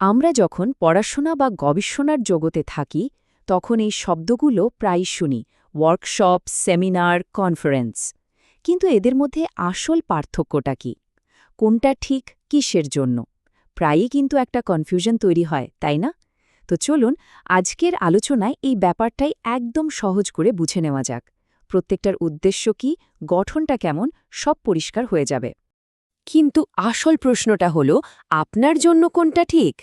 আমরা যখন পড়াশোনা বা গবেষণার জগতে থাকি তখন এই শব্দগুলো প্রায় শুনি ওয়ার্কশপ, সেমিনার, কনফারেন্স। কিন্তু এদের মধ্যে আসল পার্থক্যটা কি? কোনটা ঠিক, কিসের জন্য? প্রায়ই কিন্তু একটা কনফিউশন তৈরি হয়, তাই না? তো চলুন আজকের আলোচনায় এই ব্যাপারটাই একদম সহজ করে বুঝে নেওয়া যাক। প্রত্যেকটার উদ্দেশ্য কি, গঠনটা কেমন, সব পরিষ্কার হয়ে যাবে। কিন্তু আসল প্রশ্নটা হলো আপনার জন্য কোনটা ঠিক?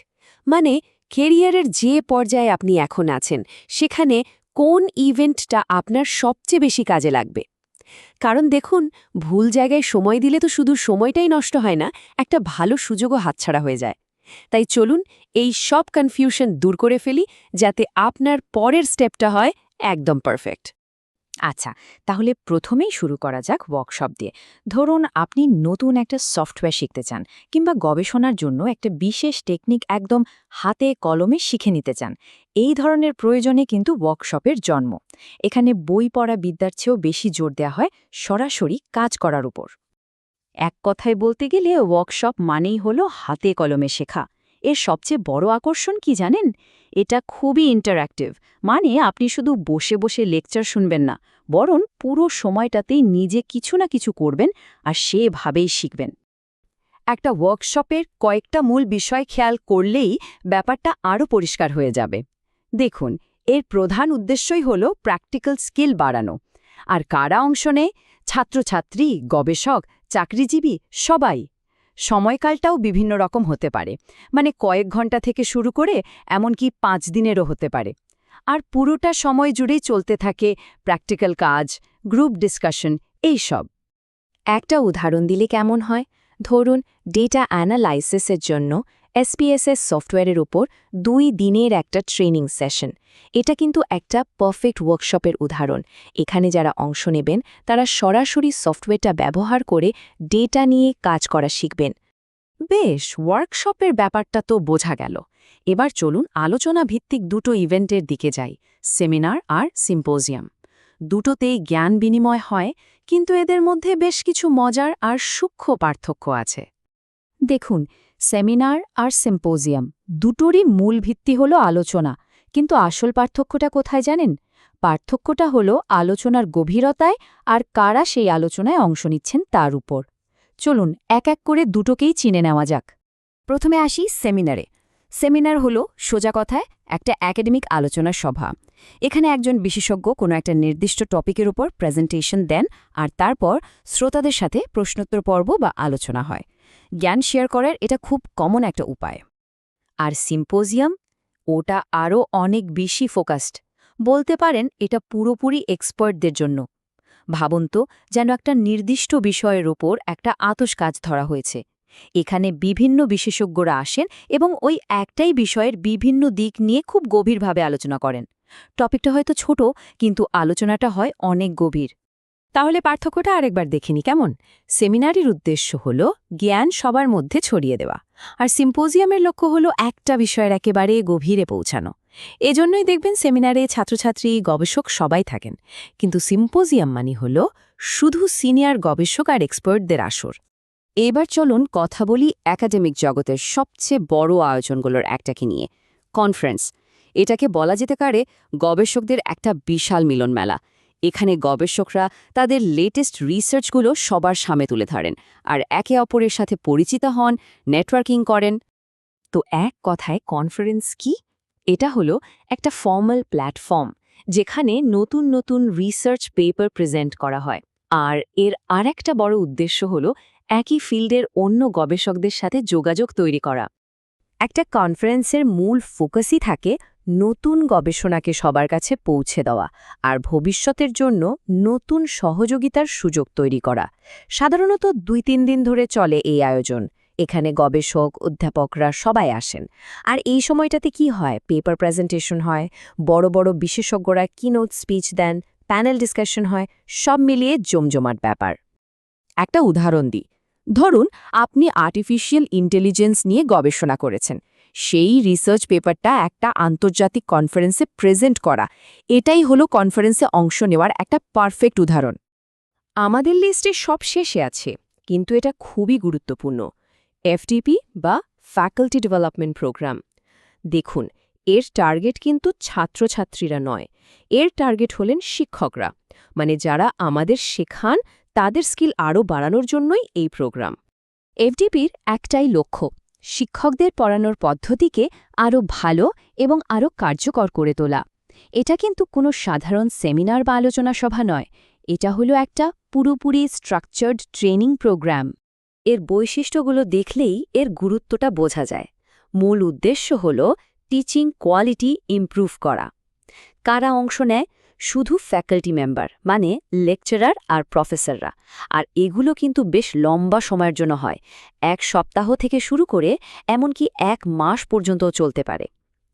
মানে কেরিয়ারের যে পর্যায়ে আপনি এখন আছেন সেখানে কোন ইভেন্টটা আপনার সবচেয়ে বেশি কাজে লাগবে? কারণ দেখুন, ভুল জায়গায় সময় দিলে তো শুধু সময়টাই নষ্ট হয় না, একটা ভালো সুযোগও হাতছাড়া হয়ে যায়। তাই চলুন এই সব কনফিউশন দূর করে ফেলি, যাতে আপনার পরের স্টেপটা হয় একদম পারফেক্ট। আচ্ছা, তাহলে প্রথমেই শুরু করা যাক ওয়ার্কশপ দিয়ে। ধরুন আপনি নতুন একটা সফটওয়্যার শিখতে চান কিংবা গবেষণার জন্য একটা বিশেষ টেকনিক একদম হাতে কলমে শিখে নিতে চান। এই ধরনের প্রয়োজনে কিন্তু ওয়ার্কশপের জন্ম। এখানে বই পড়া বিদ্যার চেয়েও বেশি জোর দেওয়া হয় সরাসরি কাজ করার উপর। এক কথায় বলতে গেলে ওয়ার্কশপ মানেই হলো হাতে কলমে শেখা। এর সবচেয়ে বড় আকর্ষণ কি জানেন? এটা খুবই ইন্টারঅ্যাক্টিভ। মানে আপনি শুধু বসে বসে লেকচার শুনবেন না, বরং পুরো সময়টাতেই নিজে কিছু না কিছু করবেন আর সেভাবেই শিখবেন। একটা ওয়ার্কশপের কয়েকটা মূল বিষয় খেয়াল করলেই ব্যাপারটা আরও পরিষ্কার হয়ে যাবে। দেখুন, এর প্রধান উদ্দেশ্যই হল প্র্যাকটিক্যাল স্কিল বাড়ানো। আর কারা অংশ নেয়? ছাত্রছাত্রী, গবেষক, চাকরিজীবী, সবাই। সময়কালটাও বিভিন্ন রকম হতে পারে, মানে কয়েক ঘন্টা থেকে শুরু করে এমনকি 5 দিনেরও হতে পারে। আর পুরোটা সময় জুড়েই চলতে থাকে প্র্যাকটিক্যাল কাজ, গ্রুপ ডিসকাশন, এইসব। একটা উদাহরণ দিলে কেমন হয়? ধরুন ডেটা অ্যানালাইসিসের জন্য এসপিএসএস সফটওয়্যারের উপর 2 দিনের একটা ট্রেনিং সেশন। এটা কিন্তু একটা পারফেক্ট ওয়ার্কশপের উদাহরণ। এখানে যারা অংশ নেবেন তারা সরাসরি সফটওয়্যারটা ব্যবহার করে ডেটা নিয়ে কাজ করা শিখবেন। বেশ, ওয়ার্কশপের ব্যাপারটা তো বোঝা গেল। এবার চলুন আলোচনা ভিত্তিক দুটো ইভেন্টের দিকে যাই, সেমিনার আর সিম্পোজিয়াম। দুটোতেই জ্ঞান বিনিময় হয়, কিন্তু এদের মধ্যে বেশ কিছু মজার আর সূক্ষ্ম পার্থক্য আছে। দেখুন, সেমিনার আর সিম্পোজিয়াম দুটোরই মূল ভিত্তি হল আলোচনা। কিন্তু আসল পার্থক্যটা কোথায় জানেন? পার্থক্যটা হল আলোচনার গভীরতায় আর কারা সেই আলোচনায় অংশ নিচ্ছেন তার উপর। চলুন এক এক করে দুটোকেই চিনে নেওয়া যাক। প্রথমে আসি সেমিনারে। সেমিনার হলো সোজা কথায় একটা একাডেমিক আলোচনার সভা। এখানে একজন বিশেষজ্ঞ কোনো একটা নির্দিষ্ট টপিকের উপর প্রেজেন্টেশন দেন, আর তারপর শ্রোতাদের সাথে প্রশ্নোত্তর পর্ব বা আলোচনা হয়। জ্ঞান শেয়ার করার এটা খুব কমন একটা উপায়। আর সিম্পোজিয়াম, ওটা আরও অনেক বেশি ফোকাসড। বলতে পারেন এটা পুরোপুরি এক্সপার্টদের জন্য। ভাবুন তো, যেন একটা নির্দিষ্ট বিষয়ের ওপর একটা আতশ কাজ ধরা হয়েছে। এখানে বিভিন্ন বিশেষজ্ঞরা আসেন এবং ওই একটাই বিষয়ের বিভিন্ন দিক নিয়ে খুব গভীরভাবে আলোচনা করেন। টপিকটা হয়তো ছোট, কিন্তু আলোচনাটা হয় অনেক গভীর। তাহলে পার্থক্যটা আরেকবার দেখিনি কেমন? সেমিনারের উদ্দেশ্য হল জ্ঞান সবার মধ্যে ছড়িয়ে দেওয়া, আর সিম্পোজিয়ামের লক্ষ্য হল একটা বিষয়ের একেবারে গভীরে পৌঁছানো। এজন্যই দেখবেন সেমিনারে ছাত্রছাত্রী, গবেষক সবাই থাকেন, কিন্তু সিম্পোজিয়াম মানে হল শুধু সিনিয়র গবেষক আর এক্সপার্টদের আসর। এবার চলুন কথা বলি একাডেমিক জগতের সবচেয়ে বড় আয়োজনগুলোর একটাকে নিয়ে, কনফারেন্স। এটাকে বলা যেতে পারে গবেষকদের একটা বিশাল মিলন মেলা। এখানে গবেষকরা তাদের লেটেস্ট রিসার্চগুলো সবার সামনে তুলে ধরেন আর একে অপরের সাথে পরিচিত হন, নেটওয়ার্কিং করেন। তো এক কথায় কনফারেন্স কি? এটা হলো একটা ফর্মাল প্ল্যাটফর্ম, যেখানে নতুন নতুন রিসার্চ পেপার প্রেজেন্ট করা হয়। আর এর আরেকটা বড় উদ্দেশ্য হলো একই ফিল্ডের অন্য গবেষকদের সাথে যোগাযোগ তৈরি করা। একটা কনফারেন্সের মূল ফোকাসই থাকে নতুন গবেষণাকে সবার কাছে পৌঁছে দেওয়া আর ভবিষ্যতের জন্য নতুন সহযোগিতার সুযোগ তৈরি করা। সাধারণত 2-3 দিন ধরে চলে এই আয়োজন। এখানে গবেষক, অধ্যাপকরা সবাই আসেন। আর এই সময়টাতে কি হয়? পেপার প্রেজেন্টেশন হয়, বড় বড় বিশেষজ্ঞরা কিনোট স্পিচ দেন, প্যানেল ডিসকাশন হয়, সব মিলিয়ে জমজমাট ব্যাপার। একটা উদাহরণ দিই। ধরুন আপনি আর্টিফিশিয়াল ইন্টেলিজেন্স নিয়ে গবেষণা করেছেন। সেই রিসার্চ পেপারটা একটা আন্তর্জাতিক কনফারেন্সে প্রেজেন্ট করা, এটাই হলো কনফারেন্সে অংশ নেওয়ার একটা পারফেক্ট উদাহরণ। আমাদের লিস্টে সব শেষে আছে, কিন্তু এটা খুবই গুরুত্বপূর্ণ। এফটিপি বা ফ্যাকাল্টি ডেভেলপমেন্ট প্রোগ্রাম। দেখুন, এর টার্গেট কিন্তু ছাত্রছাত্রীরা নয়, এর টার্গেট হলেন শিক্ষকরা, মানে যারা আমাদের শেখান তাদের স্কিল আরও বাড়ানোর জন্যই এই প্রোগ্রাম। এফডিপির একটাই লক্ষ্য, শিক্ষকদের পড়ানোর পদ্ধতিকে আরও ভালো এবং আরও কার্যকর করে তোলা। এটা কিন্তু কোনো সাধারণ সেমিনার বা আলোচনা সভা নয়, এটা হলো একটা পুরোপুরি স্ট্রাকচার্ড ট্রেনিং প্রোগ্রাম। এর বৈশিষ্ট্যগুলো দেখলেই এর গুরুত্বটা বোঝা যায়। মূল উদ্দেশ্য হল টিচিং কোয়ালিটি ইমপ্রুভ করা। কারা অংশ নেয়? শুধু ফ্যাকাল্টি মেম্বার, মানে লেকচারার আর প্রফেসররা। আর এগুলো কিন্তু বেশ লম্বা সময়ের জন্য হয়, 1 সপ্তাহ থেকে শুরু করে এমনকি 1 মাস পর্যন্ত চলতে পারে।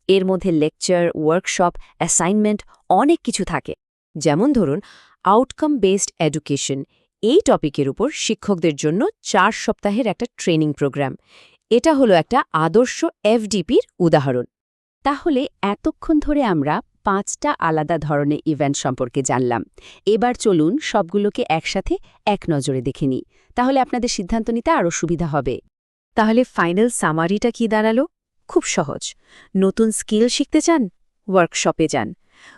এর মধ্যে লেকচার, ওয়ার্কশপ, অ্যাসাইনমেন্ট অনেক কিছু থাকে। যেমন ধরুন, আউটকাম বেসড এডুকেশন, এই টপিকের উপর শিক্ষকদের জন্য 4 সপ্তাহের একটা ট্রেনিং প্রোগ্রাম। এটা হলো একটা আদর্শ এফডিপির উদাহরণ। তাহলে এতক্ষণ ধরে আমরা 5টা আলাদা ধরনের ইভেন্ট সম্পর্কে জানলাম। এবার চলুন সবগুলোকে একসাথে এক নজরে দেখে নিই, তাহলে আপনাদের সিদ্ধান্ত নিতে আরও সুবিধা হবে। তাহলে ফাইনাল সামারিটা কি দাঁড়ালো? খুব সহজ। নতুন স্কিল শিখতে চান? ওয়ার্কশপে যান।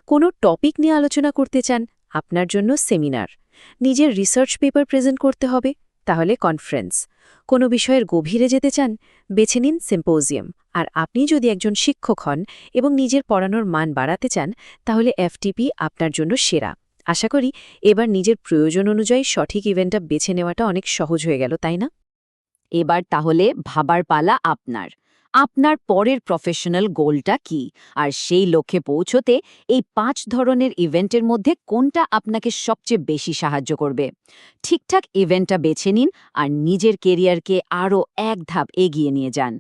কোনো টপিক নিয়ে আলোচনা করতে চান? আপনার জন্য সেমিনার। নিজের রিসার্চ পেপার প্রেজেন্ট করতে হবে? তাহলে কনফারেন্স। কোনো বিষয়ের গভীরে যেতে চান? বেছে নিন সিম্পোজিয়াম। আর আপনি যদি একজন শিক্ষক হন এবং নিজের পড়ানোর মান বাড়াতে চান, তাহলে এফটিপি আপনার জন্য সেরা। আশা করি এবার নিজের প্রয়োজন অনুযায়ী সঠিক ইভেন্টটা বেছে নেওয়াটা অনেক সহজ হয়ে গেল, তাই না? এবার তাহলে ভাবার পালা আপনার। আপনার পরের প্রফেশনাল গোলটা কি, আর সেই লক্ষ্যে পৌঁছতে এই 5 ধরনের ইভেন্টের মধ্যে কোনটা আপনাকে সবচেয়ে বেশি সাহায্য করবে। ঠিকঠাক ইভেন্টটা বেছে নিন আর নিজের কেরিয়ারকে আরও এক ধাপ এগিয়ে নিয়ে যান।